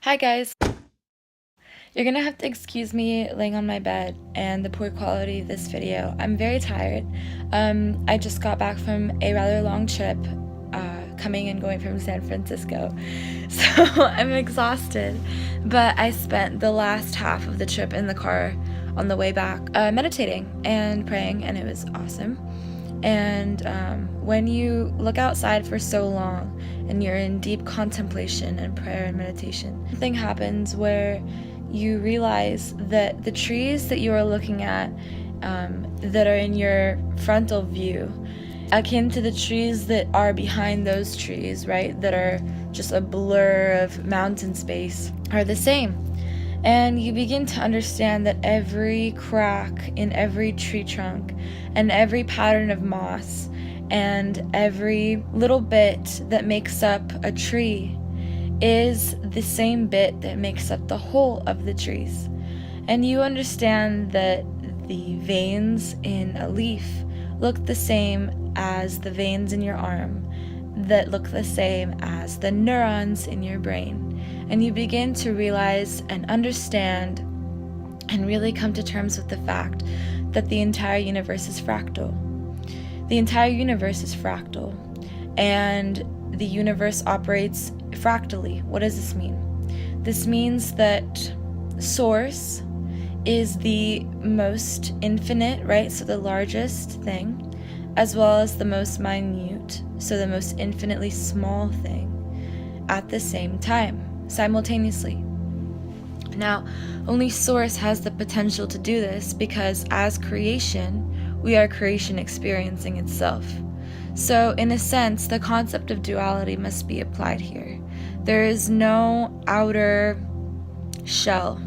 Hi guys! You're gonna have to excuse me laying on my bed and the poor quality of this video. I'm very tired. I just got back from a rather long trip, coming and going from San Francisco. So I'm exhausted. But I spent the last half of the trip in the car on the way back, meditating and praying, and it was awesome. And when you look outside for so long and you're in deep contemplation and prayer and meditation, something happens where you realize that the trees that you are looking at, that are in your frontal view, akin to the trees that are behind those trees, right, that are just a blur of mountain space, are the same. And you begin to understand that every crack in every tree trunk and every pattern of moss and every little bit that makes up a tree is the same bit that makes up the whole of the trees. And you understand that the veins in a leaf look the same as the veins in your arm, that look the same as the neurons in your brain. And you begin to realize and understand and really come to terms with the fact that the entire universe is fractal. The entire universe is fractal, and the universe operates fractally. What does this mean? This means that Source is the most infinite, right? So the largest thing, as well as the most minute, so the most infinitely small thing, at the same time, simultaneously. Now, only Source has the potential to do this because as creation, we are creation experiencing itself. So, in a sense, the concept of duality must be applied here. There is no outer shell.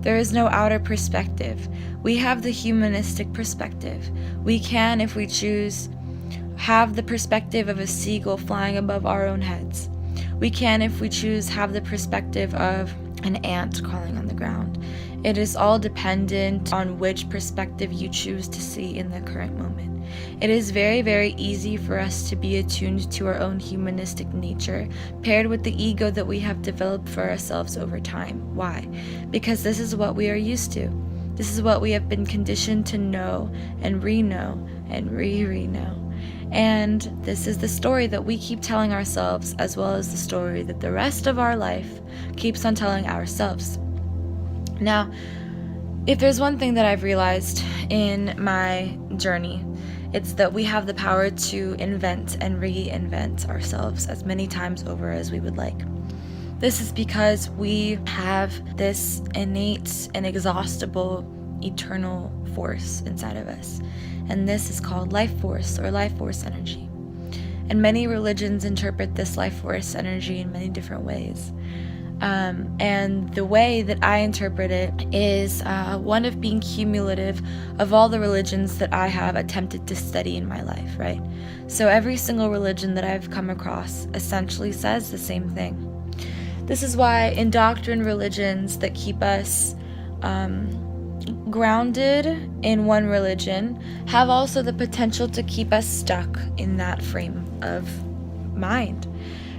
There is no outer perspective. We have the humanistic perspective. We can, if we choose, have the perspective of a seagull flying above our own heads. We can, if we choose, have the perspective of an ant crawling on the ground. It is all dependent on which perspective you choose to see in the current moment. It is very, very easy for us to be attuned to our own humanistic nature, paired with the ego that we have developed for ourselves over time. Why? Because this is what we are used to. This is what we have been conditioned to know and re-know and re-know. And this is the story that we keep telling ourselves, as well as the story that the rest of our life keeps on telling ourselves. Now, if there's one thing that I've realized in my journey, it's that we have the power to invent and reinvent ourselves as many times over as we would like. This is because we have this innate, inexhaustible, eternal force inside of us. And this is called life force or life force energy. And many religions interpret this life force energy in many different ways. And the way that I interpret it is one of being cumulative of all the religions that I have attempted to study in my life, right? So every single religion that I've come across essentially says the same thing. This is why indoctrined religions that keep us grounded in one religion have also the potential to keep us stuck in that frame of mind.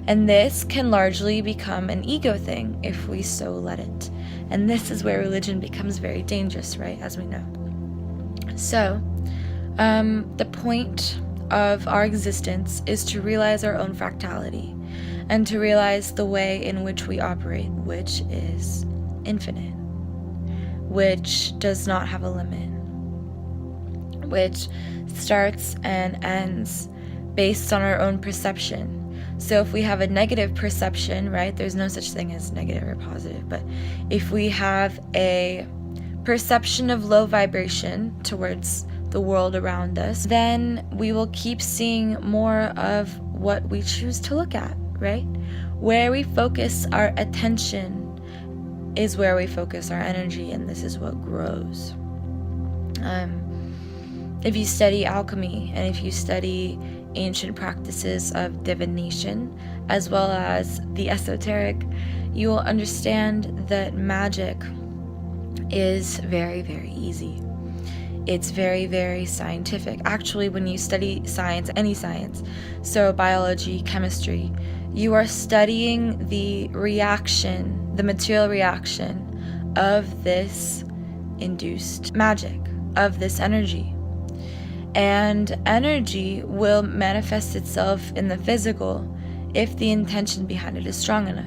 And this can largely become an ego thing if we so let it. And this is where religion becomes very dangerous, right, as we know. So, the point of our existence is to realize our own fractality and to realize the way in which we operate, which is infinite, which does not have a limit, which starts and ends based on our own perception. So if we have a negative perception, right, there's no such thing as negative or positive, but if we have a perception of low vibration towards the world around us, then we will keep seeing more of what we choose to look at, right? Where we focus our attention is where we focus our energy, and this is what grows. If you study alchemy and if you study ancient practices of divination, as well as the esoteric, you will understand that magic is very, very easy. It's very, very scientific. Actually, when you study science, any science, so biology, chemistry, You are studying the reaction, the material reaction of this induced magic, of this energy. And energy will manifest itself in the physical if the intention behind it is strong enough.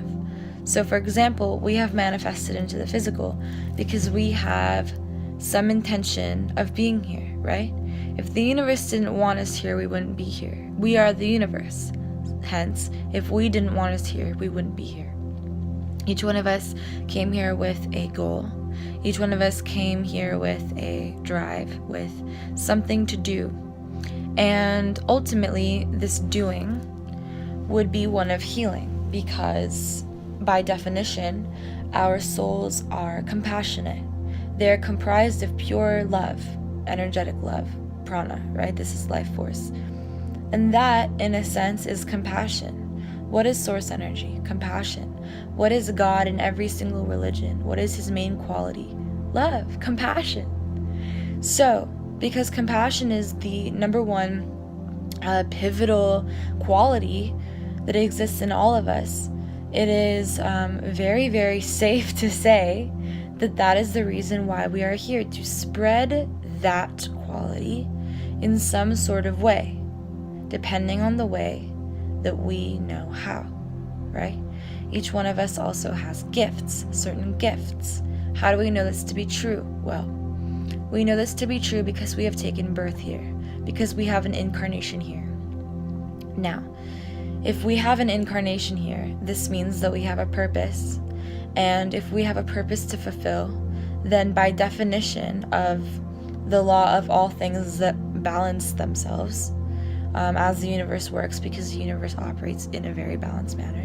So for example, we have manifested into the physical because we have some intention of being here, right? If the universe didn't want us here, we wouldn't be here. We are the universe. Hence, if we didn't want us here, we wouldn't be here. Each one of us came here with a goal. Each one of us came here with a drive, with something to do. And ultimately, this doing would be one of healing, because by definition, our souls are compassionate. They're comprised of pure love, energetic love, prana, right? This is life force. And that, in a sense, is compassion. What is source energy? Compassion. What is God in every single religion? What is his main quality? Love, compassion. So, because compassion is the number one pivotal quality that exists in all of us, it is very, very safe to say that that is the reason why we are here, to spread that quality in some sort of way, depending on the way that we know how, right? Each one of us also has gifts, certain gifts. How do we know this to be true? Well, we know this to be true because we have taken birth here, because we have an incarnation here. Now, if we have an incarnation here, this means that we have a purpose. And if we have a purpose to fulfill, then by definition of the law of all things that balance themselves, as the universe works, because the universe operates in a very balanced manner,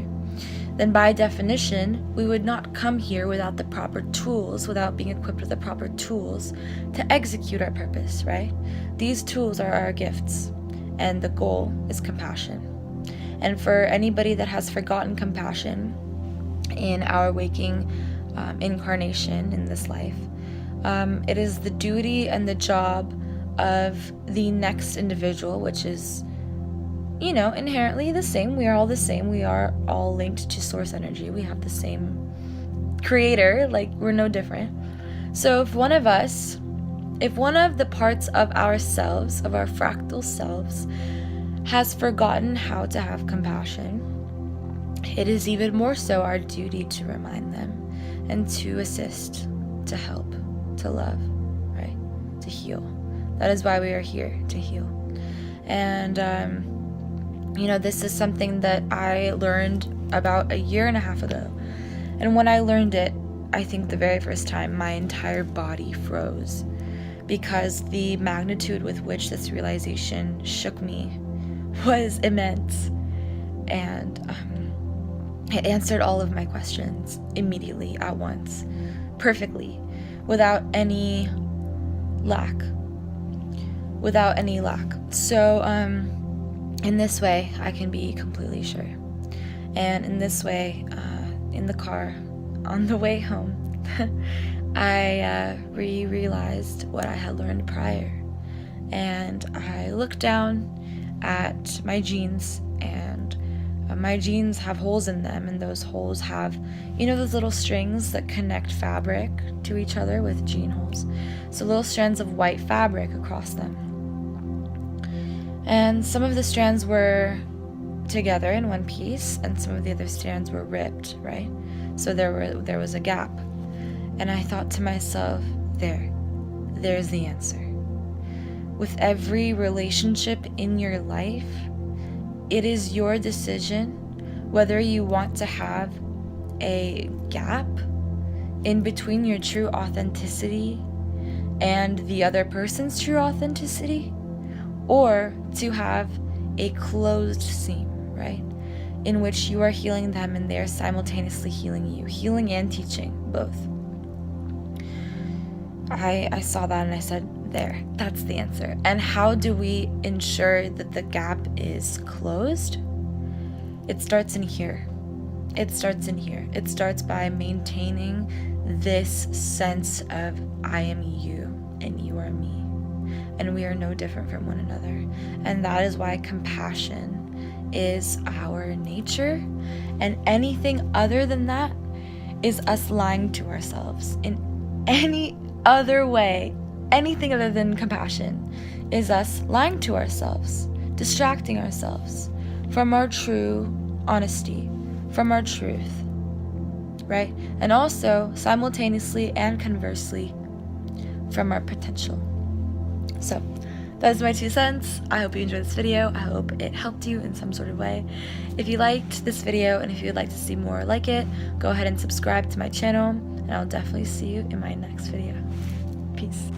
then by definition, we would not come here without the proper tools, without being equipped with the proper tools to execute our purpose, right? These tools are our gifts, and the goal is compassion. And for anybody that has forgotten compassion in our waking incarnation in this life, it is the duty and the job of the next individual, which is, inherently the same. We are all the same. We are all linked to source energy. We have the same creator, like we're no different. So if one of the parts of ourselves, of our fractal selves, has forgotten how to have compassion, it is even more so our duty to remind them and to assist, to help, to love, right? To heal. That is why we are here, to heal. And, this is something that I learned about 1.5 years ago. And when I learned it, I think the very first time, my entire body froze, because the magnitude with which this realization shook me was immense. And it answered all of my questions immediately, at once, perfectly, without any lack. So, in this way, I can be completely sure. And in this way, in the car, on the way home, I realized what I had learned prior. And I looked down at my jeans, and my jeans have holes in them, and those holes have, those little strings that connect fabric to each other with jean holes. So little strands of white fabric across them. And some of the strands were together in one piece, and some of the other strands were ripped, right? So there was a gap. And I thought to myself, there's the answer. With every relationship in your life, it is your decision whether you want to have a gap in between your true authenticity and the other person's true authenticity, or to have a closed seam, right? In which you are healing them and they're simultaneously healing you, healing and teaching, both. I saw that and I said, that's the answer. And how do we ensure that the gap is closed? It starts in here. It starts by maintaining this sense of I am you and you are me, and we are no different from one another. And that is why compassion is our nature, and anything other than that is us lying to ourselves. In any other way, anything other than compassion is us lying to ourselves, distracting ourselves from our true honesty, from our truth, right? And also simultaneously and conversely from our potential. So that's my 2 cents. I hope you enjoyed this video. I hope it helped you in some sort of way. If you liked this video and if you would like to see more like it, go ahead and subscribe to my channel, and I'll definitely see you in my next video. Peace.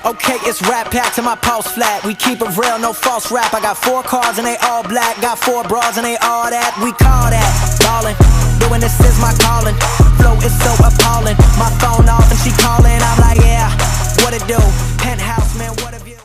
Okay, it's Rap Pack to my pulse flat. We keep it real, no false rap. I got 4 cars and they all black. Got 4 bras and they all that. We call that ballin'. Doing this is my calling. Flow is so appalling. My phone off and she calling. I'm like, yeah, what it do? Penthouse, man, what have you